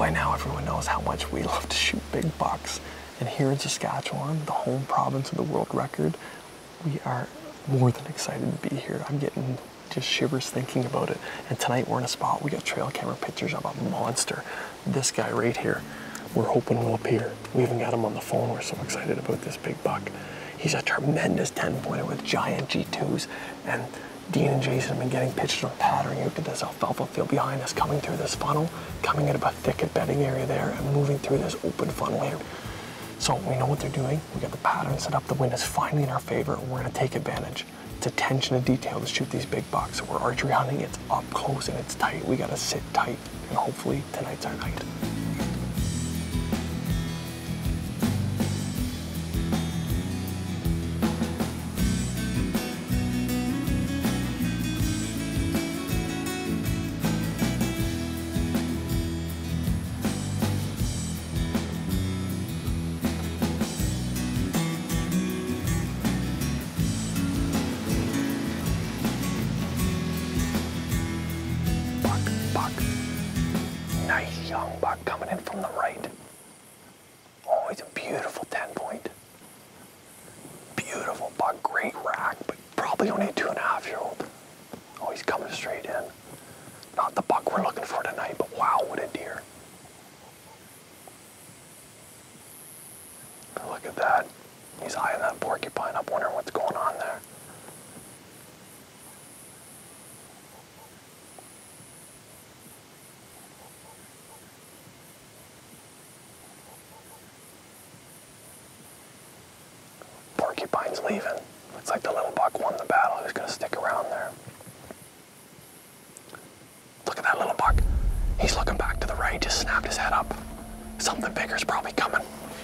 By now everyone knows how much we love to shoot big bucks. And here in Saskatchewan, the home province of the world record, we are more than excited to be here. I'm getting just shivers thinking about it. And tonight we're in a spot, we got trail camera pictures of a monster. This guy right here, we're hoping will appear. We even got him on the phone. We're so excited about this big buck. He's a tremendous 10-pointer with giant G2s. And Dean and Jason have been getting pictures of patterning out to this alfalfa field behind us, coming through this funnel, coming out of a thicket bedding area there, and moving through this open funnel here. So we know what they're doing. We got the pattern set up. The wind is finally in our favor, and we're gonna take advantage. It's attention to detail to shoot these big bucks. So we're archery hunting, it's up close and it's tight. We gotta sit tight, and hopefully tonight's our night. Nice young buck coming in from the right. Oh, he's a beautiful 10-point. Beautiful buck, great rack, but probably only a 2.5-year-old. Oh, he's coming straight in. Not the buck we're looking for tonight, but wow, what a deer. Look at that. He's eyeing that porcupine up, wondering what's going on there. Porcupine's leaving. Looks like the little buck won the battle. Who's gonna stick around there? Look at that little buck. He's looking back to the right, just snapped his head up. Something bigger's probably coming.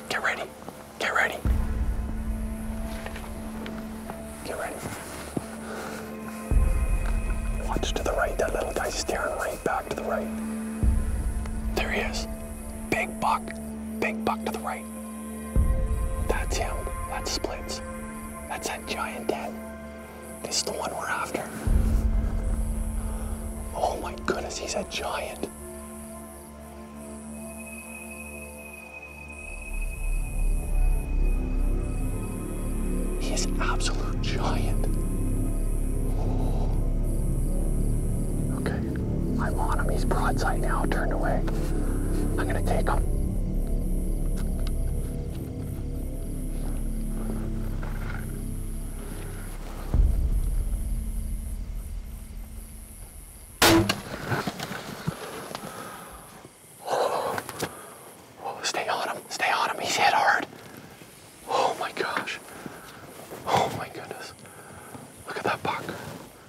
Get ready. Get ready. Get ready. Watch to the right. That little guy's staring right back to the right. There he is. Big buck. Big buck to the right. That's him. That splits. That's that giant 10. This is the one we're after. Oh my goodness, he's a giant. He is an absolute giant. Okay, I'm on him. He's broadside now, turned away. I'm gonna take him.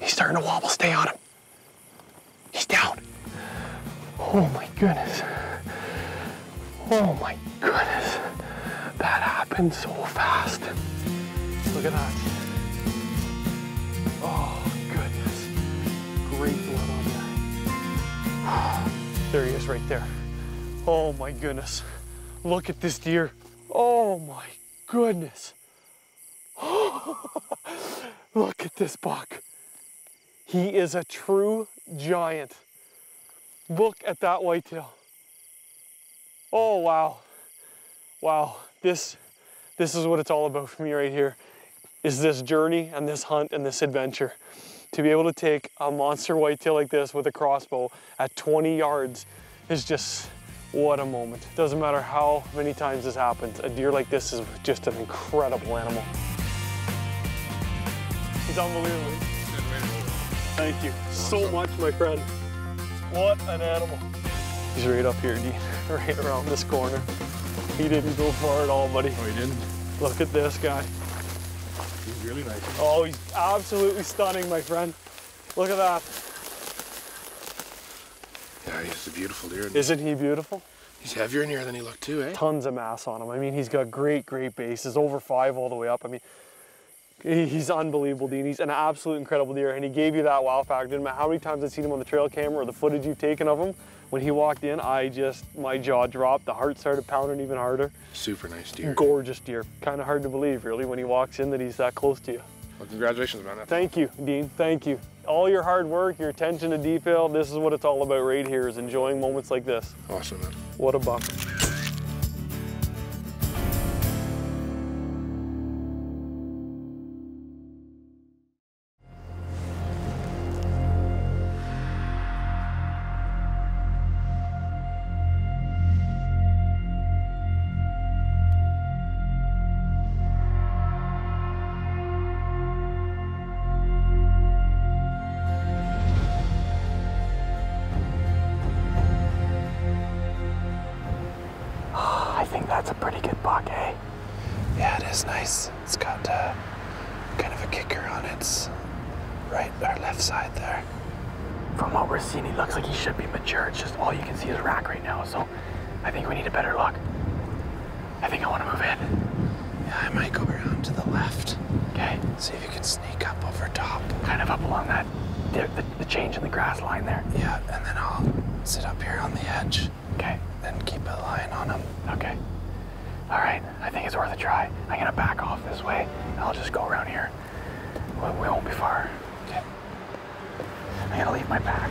Starting to wobble, stay on him. He's down. Oh my goodness. Oh my goodness. That happened so fast. Look at that. Oh goodness. Great blood on there. There he is right there. Oh my goodness. Look at this deer. Oh my goodness. Look at this buck. He is a true giant. Look at that whitetail. Oh, wow. Wow, this is what it's all about for me right here, is this journey and this hunt and this adventure. To be able to take a monster whitetail like this with a crossbow at 20 yards is just, what a moment. Doesn't matter how many times this happens, a deer like this is just an incredible animal. He's unbelievable. Thank you so much, my friend. What an animal. He's right up here, Dean, right around this corner. He didn't go far at all, buddy. Oh, he didn't? Look at this guy. He's really nice. Oh, he's absolutely stunning, my friend. Look at that. Yeah, he's a beautiful deer. Isn't he beautiful? He's heavier in here than he looked too, eh? Tons of mass on him. I mean, he's got great bases, over 5 all the way up. I mean, he's unbelievable, Dean. He's an absolute incredible deer, and he gave you that wow factor. Didn't matter how many times I've seen him on the trail camera or the footage you've taken of him. When he walked in, my jaw dropped. The heart started pounding even harder. Super nice deer. Gorgeous deer. Kind of hard to believe, really, when he walks in that he's that close to you. Well, congratulations, man. Thank you, Dean. Thank you. All your hard work, your attention to detail, this is what it's all about right here, is enjoying moments like this. Awesome, man. What a buck. That's a pretty good buck, eh? Yeah, it is nice. It's got kind of a kicker on its right or left side there. From what we're seeing, he looks like he should be mature. It's just all you can see is rack right now, so I think we need a better look. I think I want to move in. Yeah, I might go around to the left. Okay. See if you can sneak up over top. Kind of up along that, the change in the grass line there. Yeah, and then I'll sit up here on the edge. Okay. And keep a line on him. Okay. All right, I think it's worth a try. I'm gonna back off this way. I'll just go around here. We won't be far. Okay. I'm gonna leave my pack.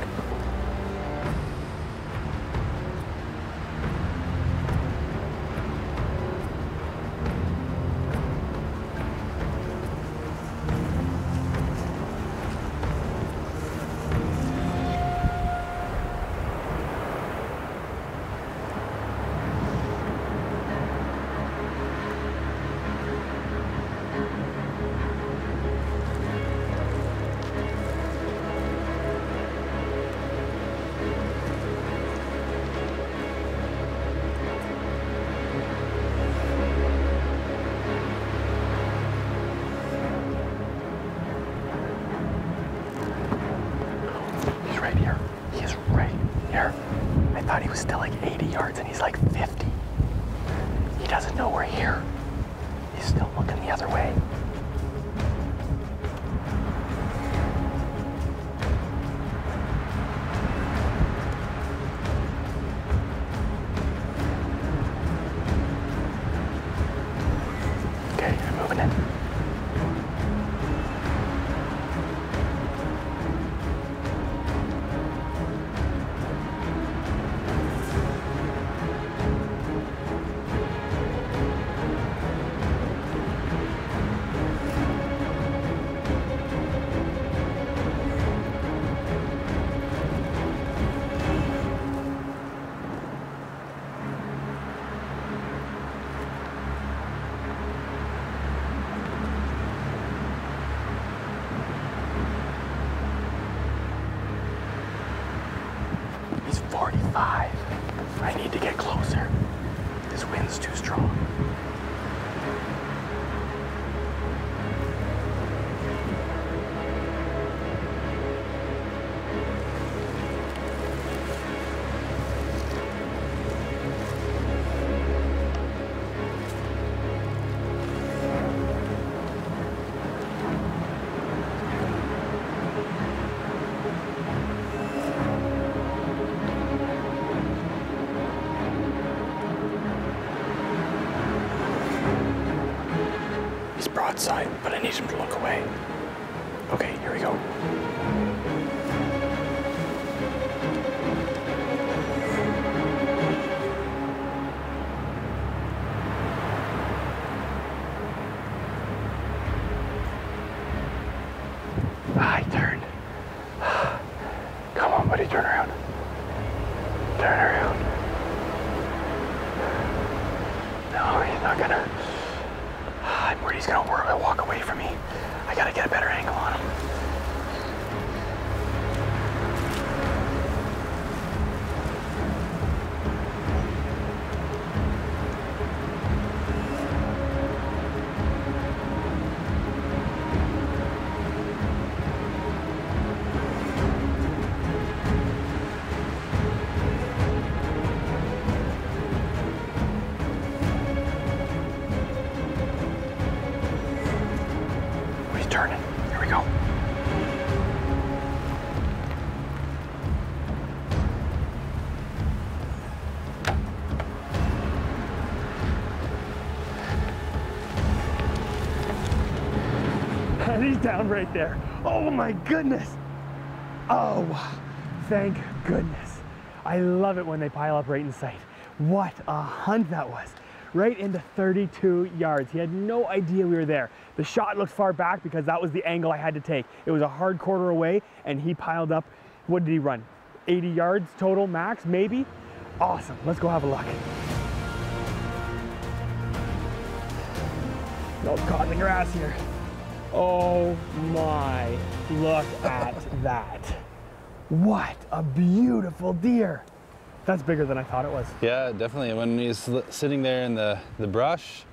He was still like 80 yards and he's like 50. He doesn't know we're here. He's still looking the other way. Okay, I'm moving in. He's 45. I need to get closer. This wind's too strong. Broadside, but I need him to look away. Okay, here we go. I turned. Come on, buddy, turn around. Turn around. No, he's not gonna. I'm worried he's gonna walk away from me. I gotta get a better angle on him. Turning. Here we go. And he's down right there. Oh my goodness. Oh, thank goodness. I love it when they pile up right in sight. What a hunt that was. Right into 32 yards. He had no idea we were there. The shot looked far back because that was the angle I had to take. It was a hard quarter away and he piled up. What did he run? 80 yards total max, maybe? Awesome, let's go have a look. No, caught in the grass here. Oh my, look at that. What a beautiful deer. That's bigger than I thought it was. Yeah, definitely. When he's sitting there in the brush,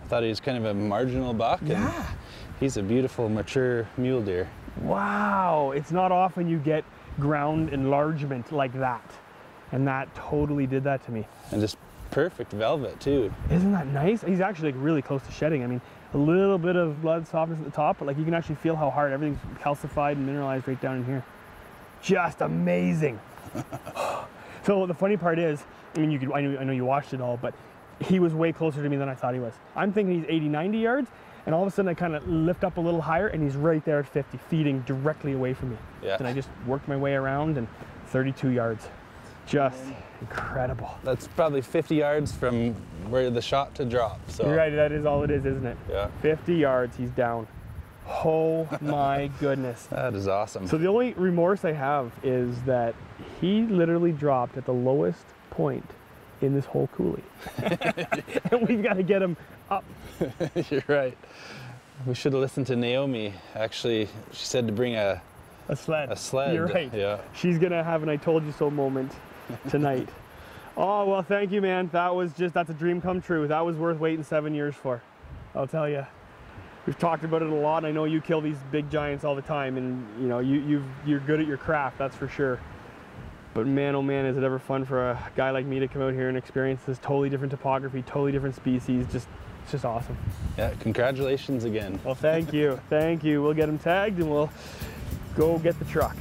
I thought he was kind of a marginal buck. Yeah. And he's a beautiful, mature mule deer. Wow, it's not often you get ground enlargement like that. And that totally did that to me. And just perfect velvet too. Isn't that nice? He's actually like really close to shedding. I mean, a little bit of blood softness at the top, but like you can actually feel how hard everything's calcified and mineralized right down in here. Just amazing. So the funny part is, I mean, I know you watched it all, but he was way closer to me than I thought he was. I'm thinking he's 80, 90 yards, and all of a sudden I kind of lift up a little higher and he's right there at 50, feeding directly away from me. Yeah. And I just worked my way around and 32 yards. Just incredible. That's probably 50 yards from where the shot to drop. So. You're right, that is all it is, isn't it? Yeah. 50 yards, he's down. Oh my goodness. That is awesome. So the only remorse I have is that he literally dropped at the lowest point in this whole coulee. And we've got to get him up. You're right. We should have listened to Naomi. Actually, she said to bring a sled. A sled. You're right. Yeah. She's going to have an I told you so moment tonight. Oh, well, thank you, man. That's a dream come true. That was worth waiting 7 years for. I'll tell you. We've talked about it a lot. I know you kill these big giants all the time, and you know you're good at your craft, that's for sure. But man, oh man, is it ever fun for a guy like me to come out here and experience this totally different topography, totally different species. It's just awesome. Yeah, congratulations again. Well, thank you. Thank you. We'll get him tagged and we'll go get the truck.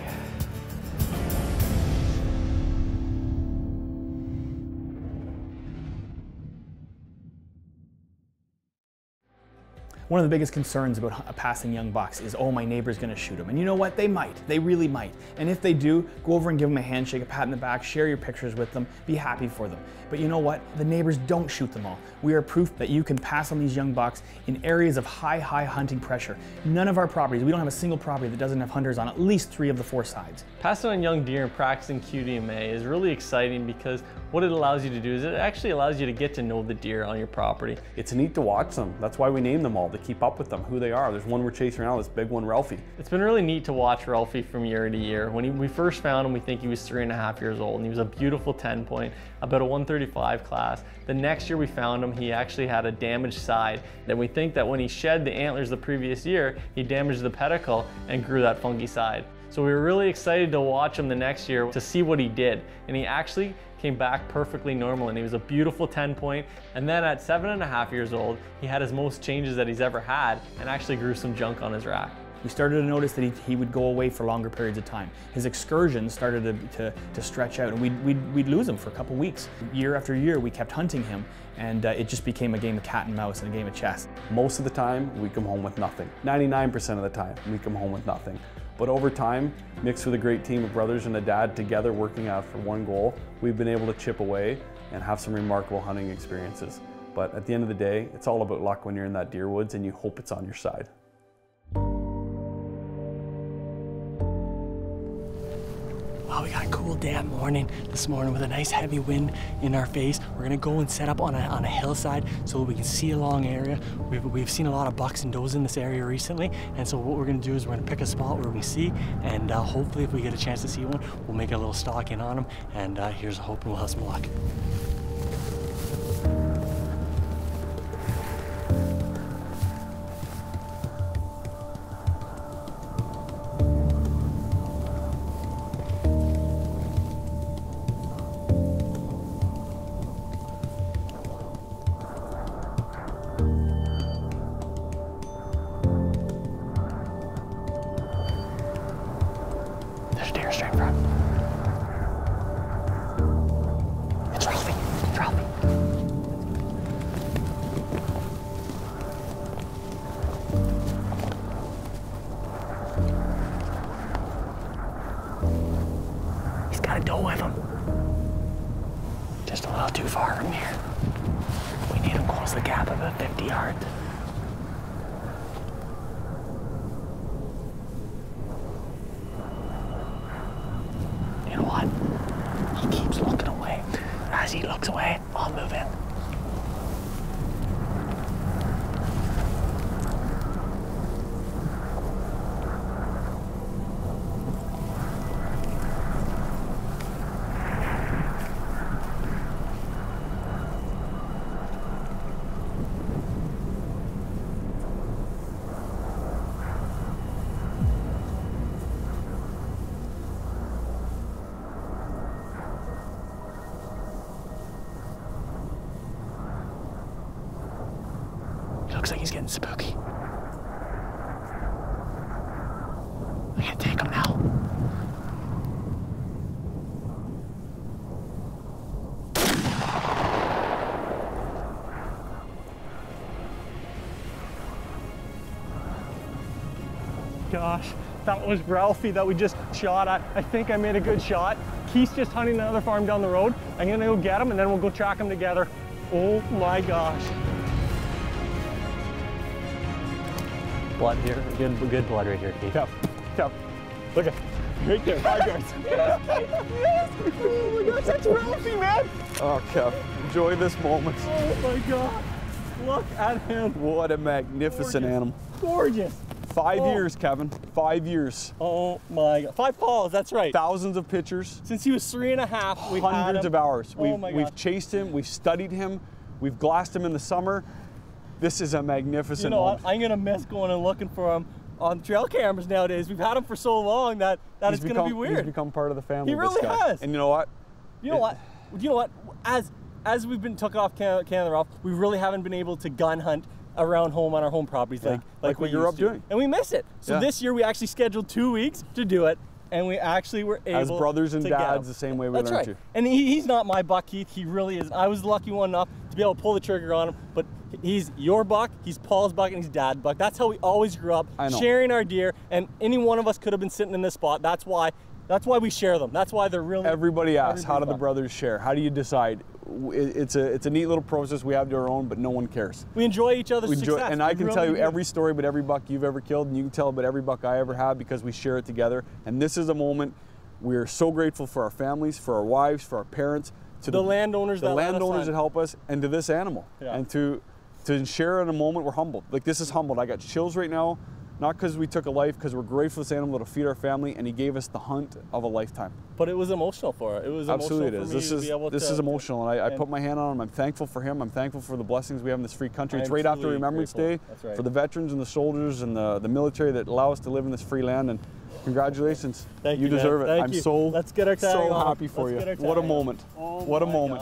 One of the biggest concerns about passing young bucks is, oh, my neighbor's gonna shoot them. And you know what? They might. They really might. And if they do, go over and give them a handshake, a pat in the back, share your pictures with them, be happy for them. But you know what? The neighbors don't shoot them all. We are proof that you can pass on these young bucks in areas of high hunting pressure. None of our properties, we don't have a single property that doesn't have hunters on at least 3 of the 4 sides. Passing on young deer and practicing QDMA is really exciting because what it allows you to do is it actually allows you to get to know the deer on your property. It's neat to watch them. That's why we name them all, to keep up with them, who they are. There's one we're chasing around, this big one, Ralphie. It's been really neat to watch Ralphie from year to year. When we first found him, we think he was 3.5 years old, and he was a beautiful 10-point, about a 135 class. The next year we found him, he actually had a damaged side. Then we think that when he shed the antlers the previous year, he damaged the pedicle and grew that funky side. So we were really excited to watch him the next year to see what he did. And he actually came back perfectly normal, and he was a beautiful 10-point. And then at 7.5 years old, he had his most changes that he's ever had and actually grew some junk on his rack. We started to notice that he would go away for longer periods of time. His excursions started to stretch out, and we'd lose him for a couple weeks. Year after year, we kept hunting him, and it just became a game of cat and mouse and a game of chess. Most of the time, we come home with nothing. 99% of the time, we come home with nothing. But over time, mixed with a great team of brothers and a dad together working out for one goal, we've been able to chip away and have some remarkable hunting experiences. But at the end of the day, it's all about luck when you're in that deer woods, and you hope it's on your side. Well, we got a cool damn morning this morning with a nice heavy wind in our face. We're gonna go and set up on a hillside so we can see a long area. We've seen a lot of bucks and does in this area recently, and so what we're gonna do is we're gonna pick a spot where we see, and hopefully if we get a chance to see one, we'll make a little stalk in on them, and here's hoping we'll have some luck. There's a deer straight in front. It's Ralphie. Just a little too far from here. We need him close the gap about 50 yards. You know what? He keeps looking away. As he looks away, I'll move in. Looks like he's getting spooky. I gotta take him now. Gosh, that was Ralphie that we just shot at. I think I made a good shot. Keith's just hunting another farm down the road. I'm gonna go get him and then we'll go track him together. Oh my gosh. Blood here, good blood right here, Keith. Tough. Look at, right there, 5 yards. Yes! Oh my gosh, that's Ralphie, man! Oh, Kev, enjoy this moment. Oh my God, look at him. What a magnificent animal. Gorgeous. 5 years, Kevin, 5 years. Oh my God, 5 calls, that's right. Thousands of pictures. Since he was 3.5, we've Hundreds had him. of hours. We've chased him, we've studied him, we've glassed him in the summer. This is a magnificent moment. I'm gonna miss going and looking for him on trail cameras nowadays. We've had him for so long that it's gonna be weird. He's become part of the family. He really has. And you know what? You know what? As we've been took off Canada Ralph, we really haven't been able to gun hunt around home on our home properties like what you're up doing. And we miss it. So this year we actually scheduled 2 weeks to do it. And we actually were able as brothers and to dads, the same way we learned to. And he's not my buck, Keith. He really is. I was lucky one enough to be able to pull the trigger on him. But he's your buck, he's Paul's buck, and he's Dad's buck. That's how we always grew up, sharing our deer. And any one of us could have been sitting in this spot. That's why we share them. That's why they're really. Everybody asks, how do the brothers share? How do you decide? It's a neat little process we have to our own, but no one cares. We enjoy each other's success. And I can tell you every story about every buck you've ever killed, and you can tell about every buck I ever have because we share it together. And this is a moment we're so grateful for our families, for our wives, for our parents, to the landowners that help us, and to this animal. Yeah. And to share in a moment, we're humbled. Like, this is humbled. I got chills right now. Not because we took a life, because we're grateful for this animal to feed our family, and he gave us the hunt of a lifetime. But it was emotional for it. It was absolutely emotional for me to be able this is emotional, and I put my hand on him. I'm thankful for him. I'm thankful for the blessings we have in this free country. It's right after Remembrance Day for the veterans and the soldiers and the military that allow us to live in this free land. And congratulations, Thank you deserve it. I'm so Let's get our tag so on. Happy for you. What a moment! Oh, what a moment!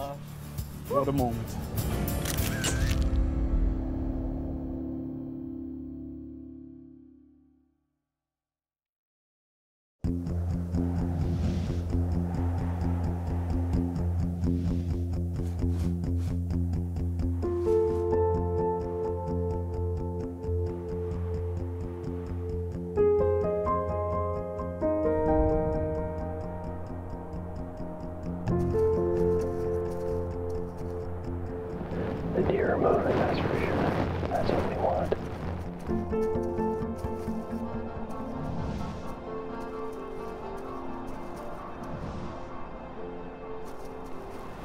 What a moment! The deer are moving, that's for sure. That's what we want.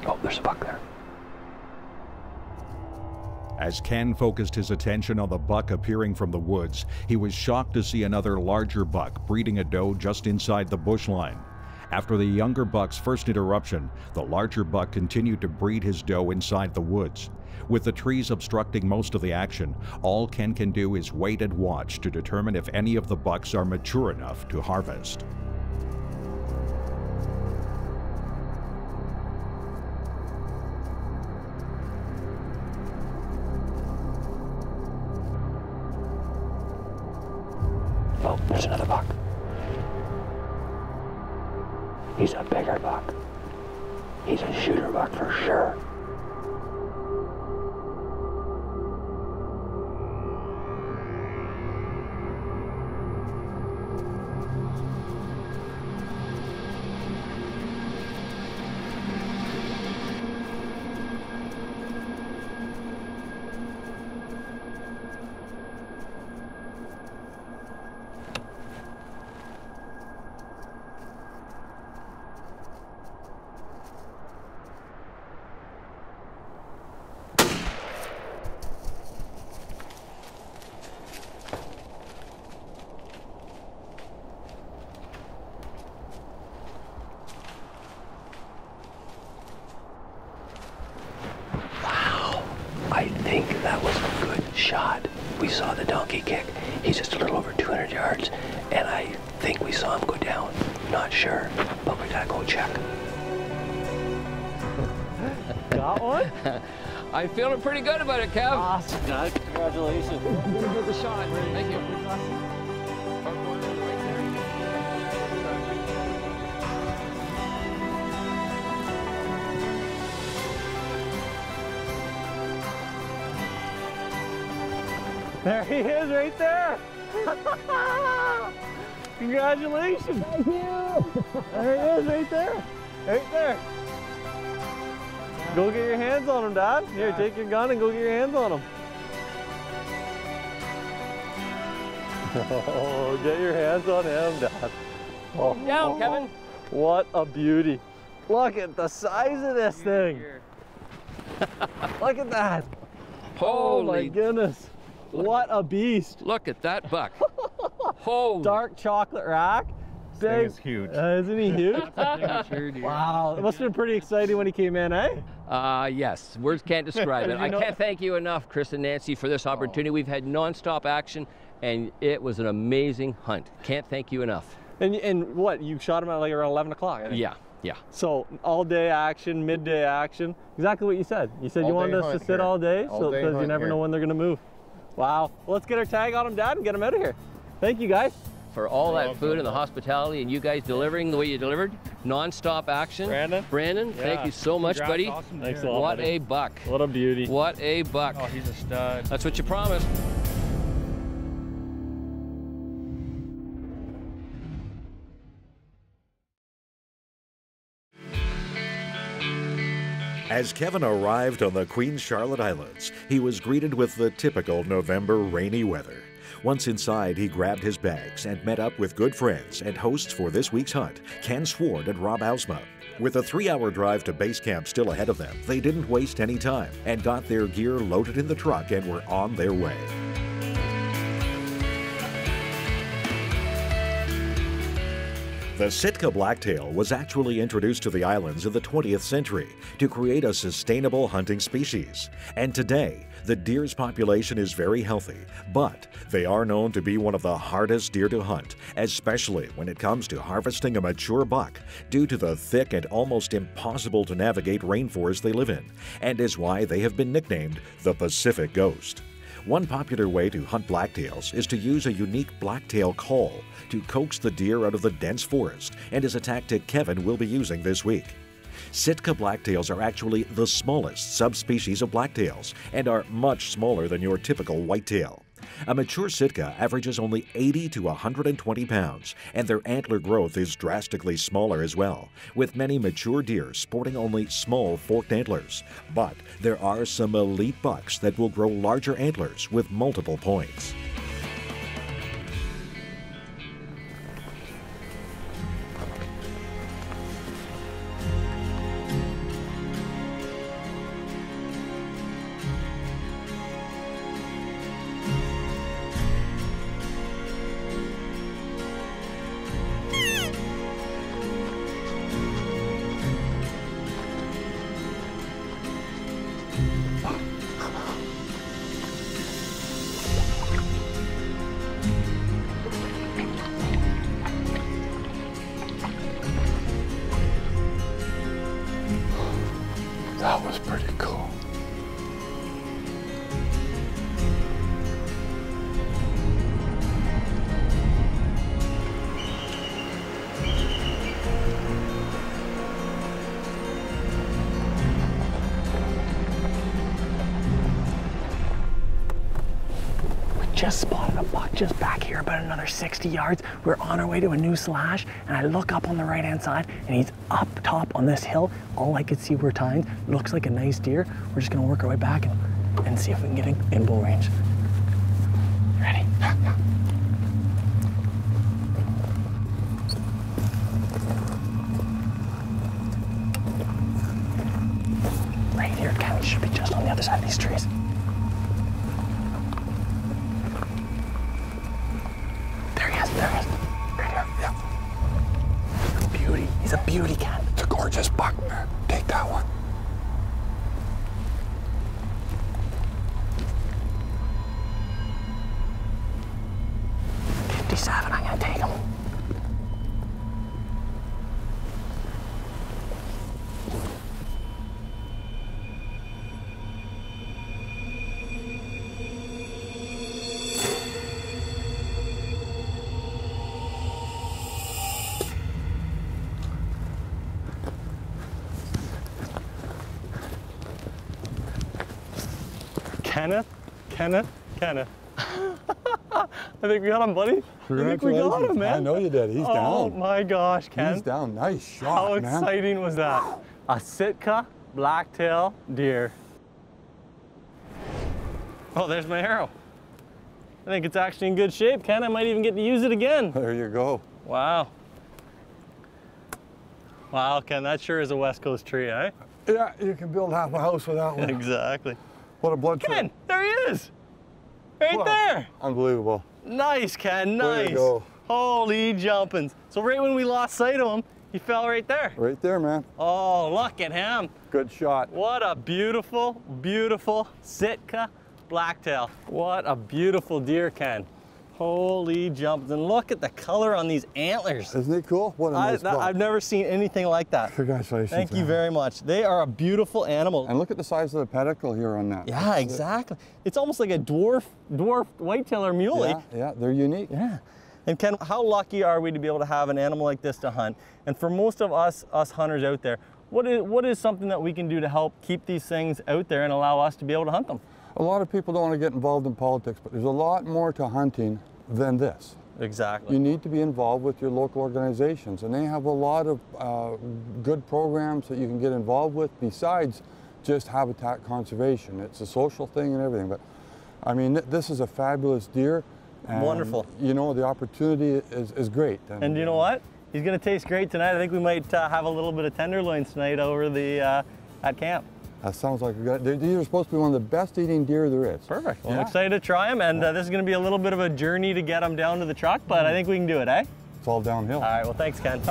Oh, there's a buck there. As Ken focused his attention on the buck appearing from the woods, he was shocked to see another larger buck breeding a doe just inside the bush line. After the younger buck's first interruption, the larger buck continued to breed his doe inside the woods. With the trees obstructing most of the action, all Ken can do is wait and watch to determine if any of the bucks are mature enough to harvest. Oh, there's another buck. He's a bigger buck. He's a shooter buck for sure. I think that was a good shot. We saw the donkey kick. He's just a little over 200 yards, and I think we saw him go down. Not sure, but we gotta go check. Got one? I'm feeling pretty good about it, Kev. Awesome, guys. Congratulations. Good about the shot. Thank you. There he is right there. Congratulations. Thank you. There he is right there. Right there. Go get your hands on him, Dad. Here, take your gun and go get your hands on him. Oh, get your hands on him, Dad. Oh, Down, Kevin. What a beauty. Look at the size of this thing. Look at that. Oh my goodness. What a beast. Look at that buck. Holy. Dark chocolate rack. Big. Is huge. Isn't he huge? Wow. It must have been pretty exciting when he came in, eh? Yes, words can't describe it. I can't thank you enough, Chris and Nancy, for this opportunity. We've had non-stop action, and it was an amazing hunt. Can't thank you enough. And what, you shot him at like around 11 o'clock, I think? Yeah, yeah. So all day action, midday action, exactly what you said. You said you wanted us to sit all day, so because you never know when they're gonna move. Wow. Well, let's get our tag on him, Dad, and get him out of here. Thank you, guys. For all that food and the hospitality and you guys delivering the way you delivered, non-stop action. Brandon, thank you so much, buddy. Awesome. Thanks a lot, What buddy. a buck. What a beauty. What a buck. Oh, he's a stud. That's what you promised. As Kevin arrived on the Queen Charlotte Islands, he was greeted with the typical November rainy weather. Once inside, he grabbed his bags and met up with good friends and hosts for this week's hunt, Ken Sward and Rob Ausma. With a 3-hour drive to base camp still ahead of them, they didn't waste any time and got their gear loaded in the truck and were on their way. The Sitka Black-tail was actually introduced to the islands in the 20th century to create a sustainable hunting species. And today, the deer's population is very healthy, but they are known to be one of the hardest deer to hunt, especially when it comes to harvesting a mature buck, due to the thick and almost impossible to navigate rainforest they live in, and is why they have been nicknamed the Pacific Ghost. One popular way to hunt blacktails is to use a unique blacktail call to coax the deer out of the dense forest, and is a tactic Kevin will be using this week. Sitka blacktails are actually the smallest subspecies of blacktails and are much smaller than your typical whitetail. A mature Sitka averages only 80 to 120 pounds, and their antler growth is drastically smaller as well, with many mature deer sporting only small forked antlers. But there are some elite bucks that will grow larger antlers with multiple points. That was pretty cool. Just spotted a buck just back here, about another 60 yards. We're on our way to a new slash, and I look up on the right hand side, and he's up top on this hill. All I could see were tines. Looks like a nice deer. We're just gonna work our way back and see if we can get in bull range. Ready? Right here, Ken. He should be just on the other side of these trees. There he is. Right here, yeah. Beauty. He's a beauty, Ken. It's a gorgeous buck. Take that one. Kenneth. I think we got him, buddy. I think we got him, man. I know you did. He's down. Oh my gosh, Ken. He's down. Nice shot, How man. exciting was that? A Sitka Black-tailed Deer. Oh, there's my arrow. I think it's actually in good shape, Ken. I might even get to use it again. There you go. Wow. Wow, Ken, that sure is a West Coast tree, eh? Yeah, you can build half a house with that one. Exactly. What a blood Ken, there he is. Right there. Unbelievable. Nice, Ken, nice. Way to go. Holy jumpins. So right when we lost sight of him, he fell right there. Right there, man. Oh, look at him. Good shot. What a beautiful, beautiful Sitka Black-tail. What a beautiful deer, Ken. Holy jumps, and look at the color on these antlers. Isn't it cool? What a nice buck. I've never seen anything like that. Congratulations. Thank you very much. They are a beautiful animal. And look at the size of the pedicle here on that. Yeah, exactly. It's almost like a dwarf whitetail or muley. Yeah, they're unique. Yeah. And Ken, how lucky are we to be able to have an animal like this to hunt? And for most of us hunters out there, what is something that we can do to help keep these things out there and allow us to be able to hunt them? A lot of people don't want to get involved in politics, but there's a lot more to hunting than this. Exactly. You need to be involved with your local organizations, and they have a lot of good programs that you can get involved with besides just habitat conservation. It's a social thing and everything, but I mean, this is a fabulous deer. And, wonderful. You know, the opportunity is great. And you know what? He's going to taste great tonight. I think we might have a little bit of tenderloins tonight over the at camp. That sounds like a good. These are supposed to be one of the best eating deer there is. Perfect. Well, I'm excited to try them, and this is going to be a little bit of a journey to get them down to the truck, but I think we can do it, eh? It's all downhill. All right. Well, thanks, Ken.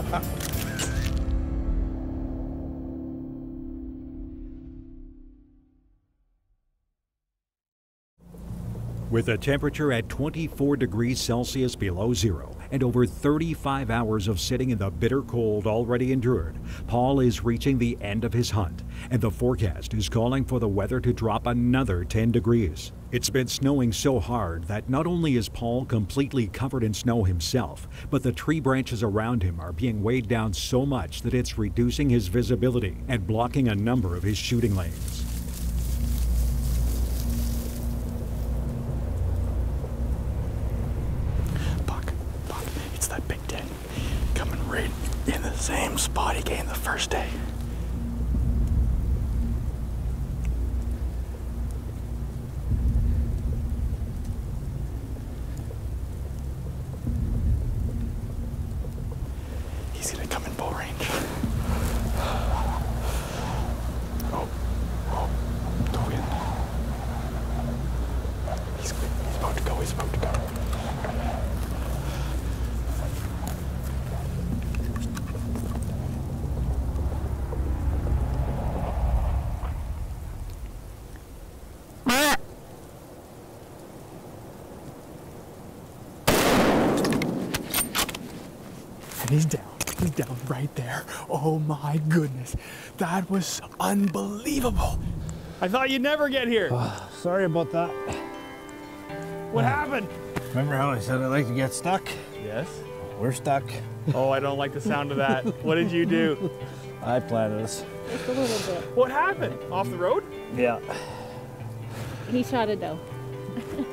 With a temperature at 24 degrees Celsius below zero and over 35 hours of sitting in the bitter cold already endured, Paul is reaching the end of his hunt, and the forecast is calling for the weather to drop another 10 degrees. It's been snowing so hard that not only is Paul completely covered in snow himself, but the tree branches around him are being weighed down so much that it's reducing his visibility and blocking a number of his shooting lanes. In the same spot he came the first day. He's gonna come in bow range. Oh, go in. He's about to go, he's about to go. He's down right there. Oh my goodness, that was unbelievable. I thought you'd never get here. Sorry about that. What happened? Remember how I said I like to get stuck? Yes. We're stuck. Oh, I don't like the sound of that. What did you do? I planted us. Just a little bit. What happened? Off the road? Yeah. He shot a doe.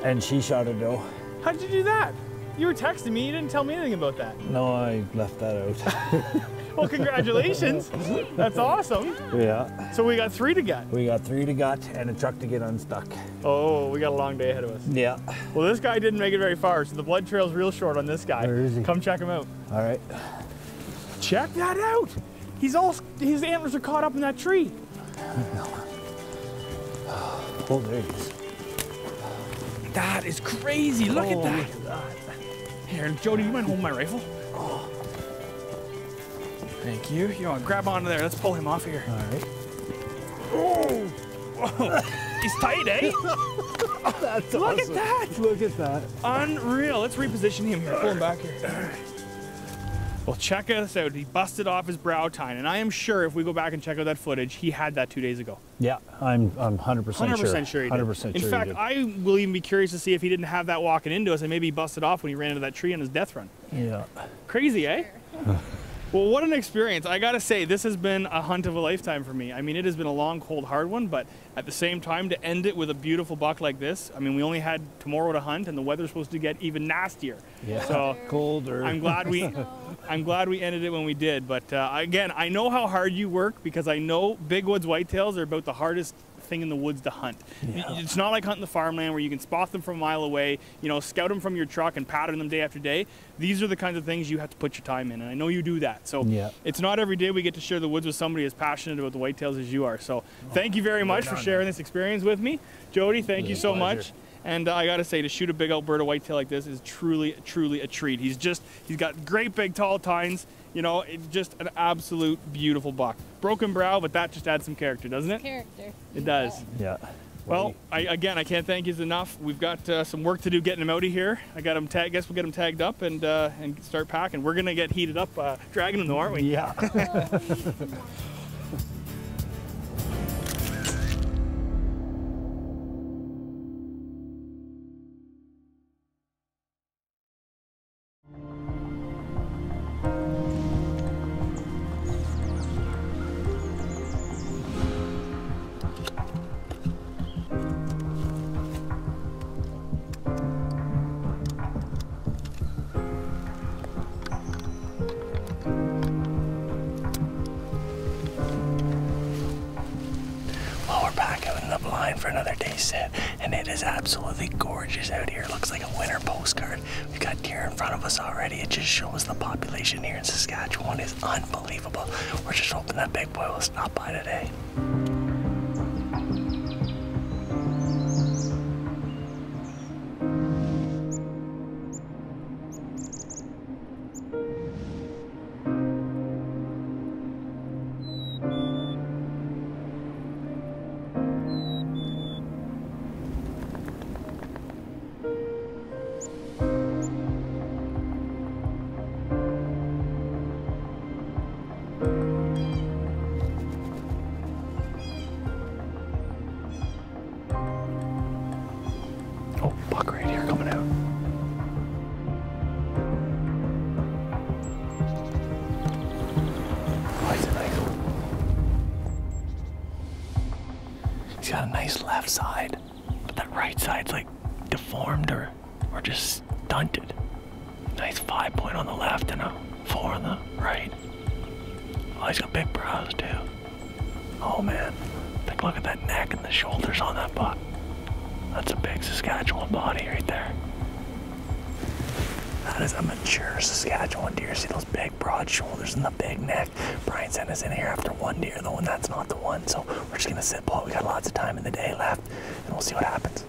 And she shot a doe. How did you do that? You were texting me, you didn't tell me anything about that. No, I left that out. Well, congratulations. That's awesome. Yeah. So we got 3 to gut. We got 3 to gut and a truck to get unstuck. Oh, we got a long day ahead of us. Yeah. Well, this guy didn't make it very far, so the blood trail's real short on this guy. Where is he? Come check him out. All right. Check that out. His antlers are caught up in that tree. Oh, there he is. That is crazy. Look at that. Here, Jody, you mind holding my rifle? Oh. Thank you. You want to grab onto there. Let's pull him off here. All right. Oh! Whoa. He's tight, eh? That's Look awesome. at that. Look at that. Unreal. Let's reposition him here. Pull him back here. Well, check this out. He busted off his brow tine, and I am sure if we go back and check out that footage, he had that 2 days ago. Yeah, I'm 100% sure. 100% sure he did. 100% sure. In fact, I will even be curious to see if he didn't have that walking into us, and maybe he busted off when he ran into that tree on his death run. Yeah. Crazy, eh? Well, what an experience. I gotta say, this has been a hunt of a lifetime for me. I mean, it has been a long, cold, hard one, but at the same time, to end it with a beautiful buck like this, I mean, we only had tomorrow to hunt, and the weather's supposed to get even nastier. Yeah, so colder. I'm glad we ended it when we did. But again, I know how hard you work, because I know big woods whitetails are about the hardest thing in the woods to hunt. Yeah. It's not like hunting the farmland where you can spot them from a mile away, you know, scout them from your truck and pattern them day after day. These are the kinds of things you have to put your time in, and I know you do that. So yeah. It's not every day we get to share the woods with somebody as passionate about the whitetails as you are. So thank you very much for sharing this experience with me. Jody, thank you so much. And I gotta say, to shoot a big Alberta whitetail like this is truly, truly a treat. He's got great big tall tines. You know, it's just an absolute beautiful buck. Broken brow, but that just adds some character, doesn't it? Character. It does. Yeah. Well, I can't thank you enough. We've got some work to do getting him out of here. I got him tagged. Guess we'll get him tagged up and start packing. We're gonna get heated up dragging him though, aren't we? Yeah. For another day sit, and it is absolutely gorgeous out here. Looks like a winter postcard. We've got deer in front of us already. It just shows the population here in Saskatchewan is unbelievable. We're just hoping that big boy will stop by today. Oh, buck right here coming out. Oh, he's a nice one. He's got a nice left side, but that right side's like deformed or just stunted. Nice 5-point on the left and a 4 on the right. Oh, he's got big brows too. Oh man, take a look at that neck and the shoulders on that buck. That's a big Saskatchewan body right there. That is a mature Saskatchewan deer. See those big broad shoulders and the big neck. Brian sent us in here after one deer though, and that's not the one. So we're just gonna sit pull. We got lots of time in the day left, and we'll see what happens.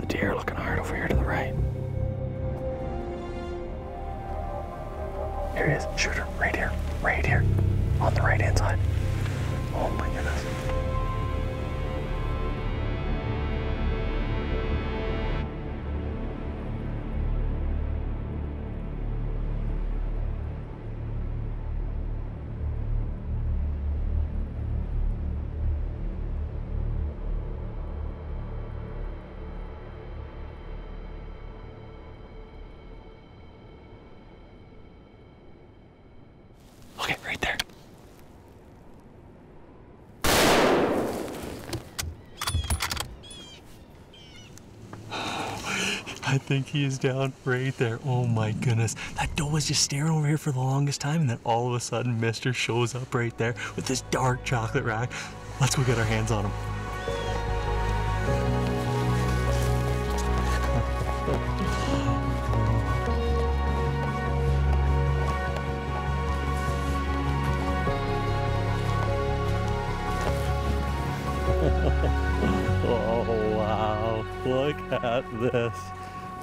Deer looking hard over here to the right. Here he is, shooter, right here, on the right hand side. Oh my goodness. Okay, right there. I think he is down right there. Oh my goodness. That doe was just staring over here for the longest time, and then all of a sudden Mister shows up right there with this dark chocolate rack. Let's go get our hands on him. Oh wow, look at this.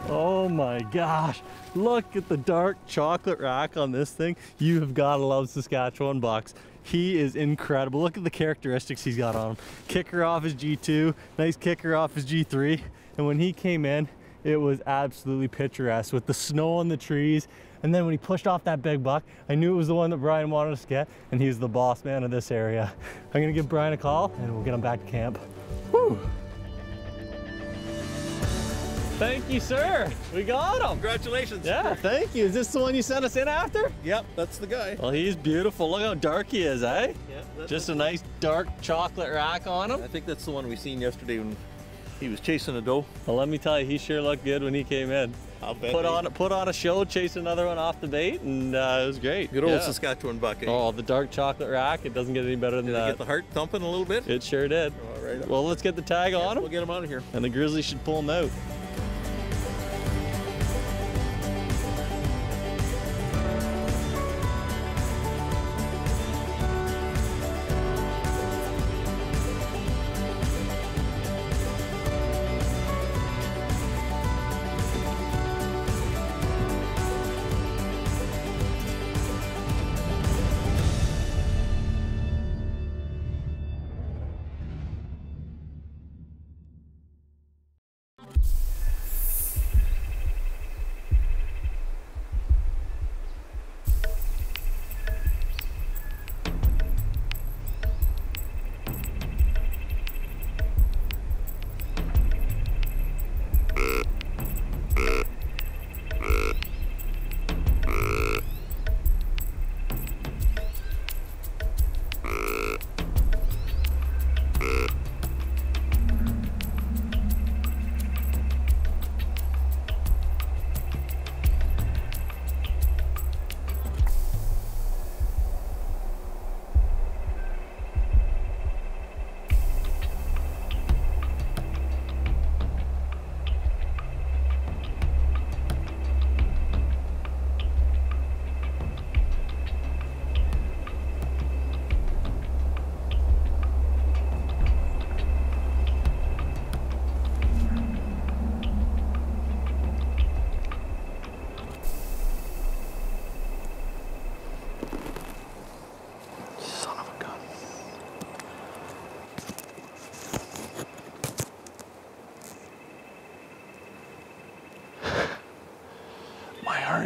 Oh my gosh, look at the dark chocolate rack on this thing. You have got to love Saskatchewan bucks. He is incredible. Look at the characteristics he's got on him. Kicker off his G2, nice kicker off his G3. And when he came in, it was absolutely picturesque with the snow on the trees. And then when he pushed off that big buck, I knew it was the one that Brian wanted us to get, and he's the boss man of this area. I'm gonna give Brian a call and we'll get him back to camp. Woo! Thank you, sir. We got him. Congratulations. Yeah, thank you. Is this the one you sent us in after? Yep, that's the guy. Well, he's beautiful. Look how dark he is, eh? Yeah, just a nice dark chocolate rack on him. I think that's the one we seen yesterday when he was chasing a doe. Well, let me tell you, he sure looked good when he came in. I'll bet. Put on a show, chased another one off the bait, and it was great. Good old Saskatchewan buck, eh? Oh, the dark chocolate rack. It doesn't get any better than Did that. it get the heart thumping a little bit? It sure did. All right. Well, let's get the tag on him. We'll get him out of here. And the grizzly should pull him out.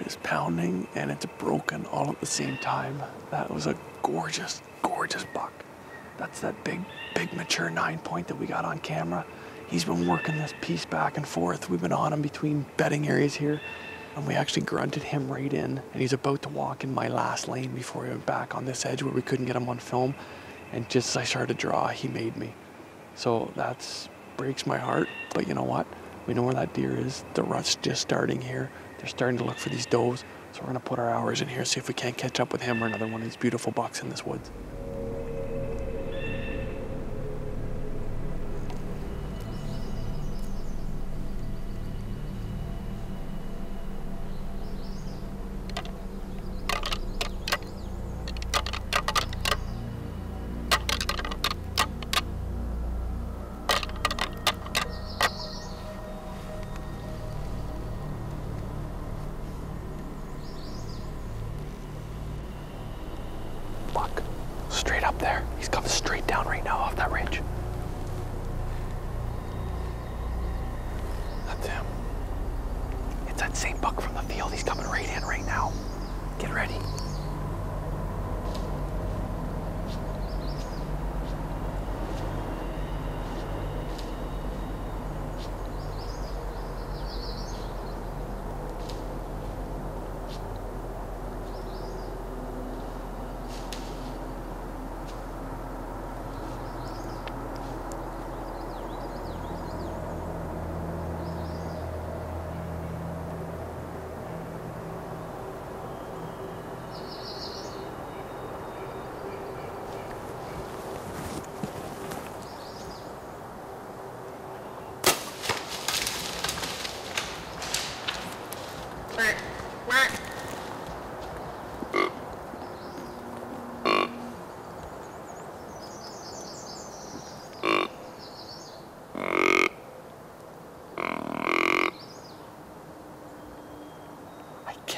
Is pounding and it's broken all at the same time. That was a gorgeous, gorgeous buck. That's that big mature 9-point that we got on camera. He's been working this piece back and forth. We've been on him between bedding areas here, and we actually grunted him right in, and he's about to walk in my last lane before he went back on this edge where we couldn't get him on film. And just as I started to draw, he made me. So that breaks my heart, but you know what? We know where that deer is. The rut's just starting here. They're starting to look for these does, so we're gonna put our hours in here, see if we can't catch up with him or another one of these beautiful bucks in this woods. Straight up there. He's coming straight down right now off that ridge. That's him. It's that same buck from the field. He's coming right in right now. Get ready.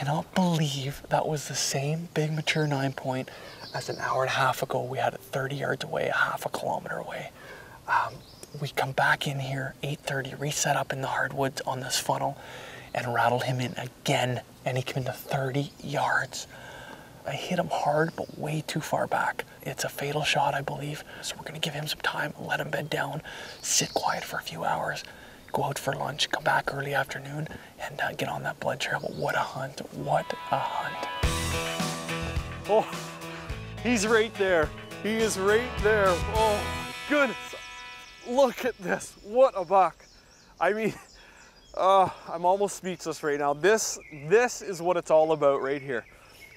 cannot believe that was the same big mature 9-point as an hour and a half ago. We had it 30 yards away, a half a kilometer away. We come back in here 8:30, reset up in the hardwoods on this funnel, and rattled him in again, and he came into 30 yards. I hit him hard, but way too far back. It's a fatal shot, I believe, so we're gonna give him some time, let him bed down, sit quiet for a few hours, go out for lunch, come back early afternoon, and get on that blood trail. But what a hunt, what a hunt. Oh, he's right there. He is right there. Oh, goodness. Look at this, what a buck. I mean, I'm almost speechless right now. This is what it's all about right here.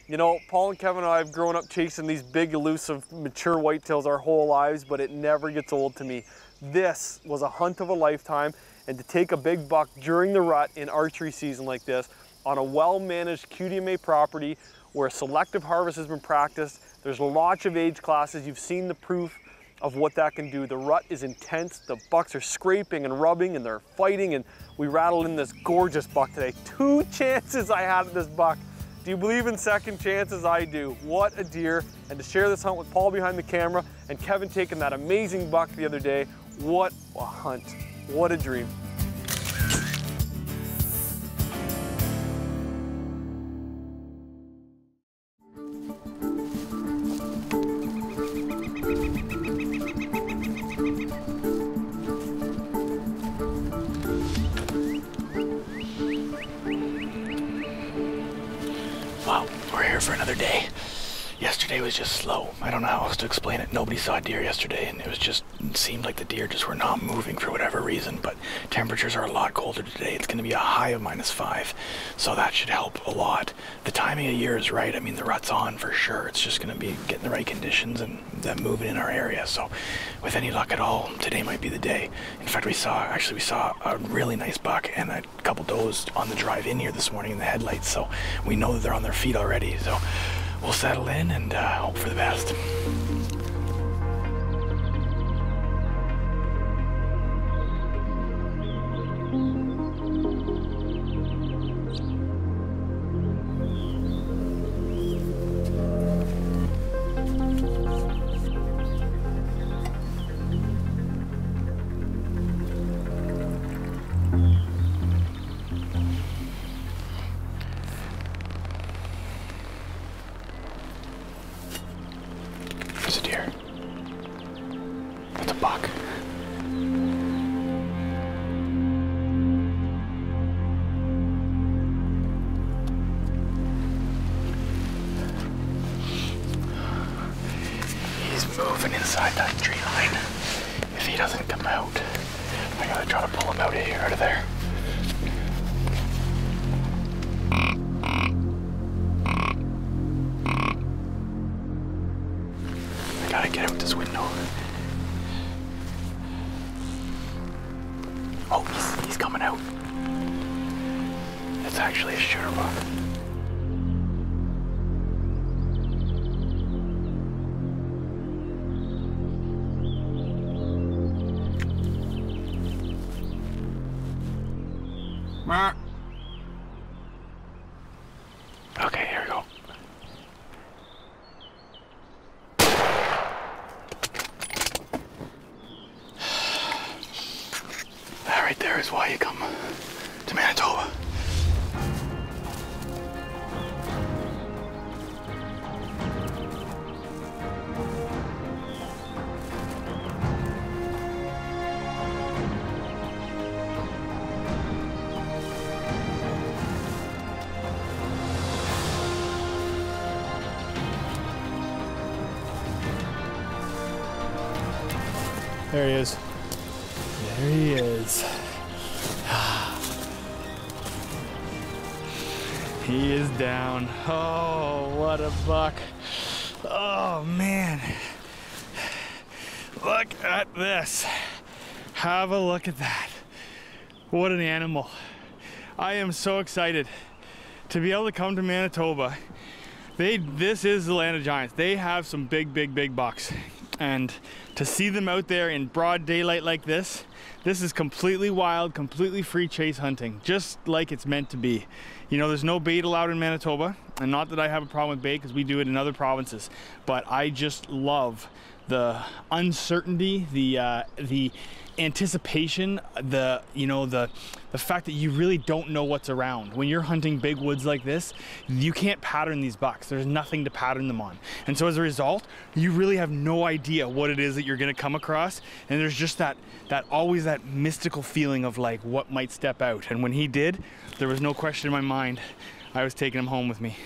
You know, Paul and Kevin and I have grown up chasing these big, elusive, mature whitetails our whole lives, but it never gets old to me. This was a hunt of a lifetime, and to take a big buck during the rut in archery season like this, on a well-managed QDMA property where selective harvest has been practiced, there's lots of age classes, you've seen the proof of what that can do. The rut is intense, the bucks are scraping and rubbing and they're fighting, and we rattled in this gorgeous buck today. 2 chances I had at this buck. Do you believe in second chances? I do. What a deer. And to share this hunt with Paul behind the camera and Kevin taking that amazing buck the other day, what a hunt. What a dream. Wow, we're here for another day. Yesterday was just slow. I don't know how else to explain it. Nobody saw deer yesterday, and it seemed like the deer just were not moving for whatever reason, but temperatures are a lot colder today. It's gonna be a high of -5, so that should help a lot. The timing of year is right. I mean, the rut's on for sure. It's just gonna be getting the right conditions and them moving in our area. So with any luck at all, today might be the day. In fact, we saw a really nice buck and a couple does on the drive in here this morning in the headlights. So we know that they're on their feet already. So we'll settle in and hope for the best. There's a deer. That's a buck. He's moving inside that tree line. If he doesn't come out, I gotta try to pull him out of there. Gotta get out this window. Oh, he's coming out. It's actually a shooter buck. Okay, here we go. That right there is why you come to Manitoba. There he is. There he is. He is down. Oh, what a buck. Oh, man. Look at this. Have a look at that. What an animal. I am so excited to be able to come to Manitoba. This is the land of giants. They have some big bucks. And to see them out there in broad daylight like this is completely wild, completely free chase hunting, just like it's meant to be. You know, there's no bait allowed in Manitoba, and not that I have a problem with bait because we do it in other provinces, but I just love the uncertainty, the anticipation, the fact that you really don't know what's around. When you're hunting big woods like this, you can't pattern these bucks. There's nothing to pattern them on. And so as a result, you really have no idea what it is that you're gonna come across. And there's just always that mystical feeling of like what might step out. And when he did, there was no question in my mind, I was taking him home with me.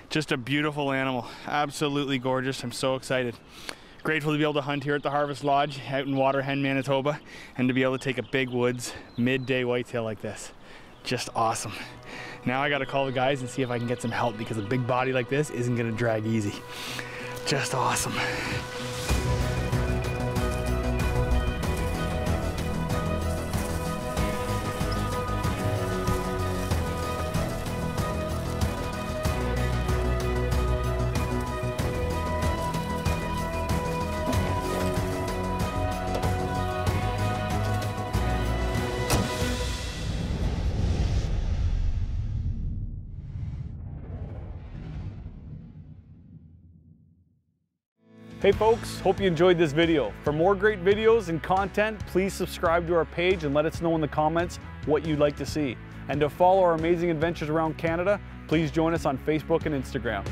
Just a beautiful animal, absolutely gorgeous. I'm so excited. Grateful to be able to hunt here at the Harvest Lodge out in Waterhen, Manitoba, and to be able to take a big woods midday whitetail like this. Just awesome. Now I gotta call the guys and see if I can get some help because a big body like this isn't gonna drag easy. Just awesome. Hey folks, hope you enjoyed this video. For more great videos and content, please subscribe to our page and let us know in the comments what you'd like to see. And to follow our amazing adventures around Canada, please join us on Facebook and Instagram.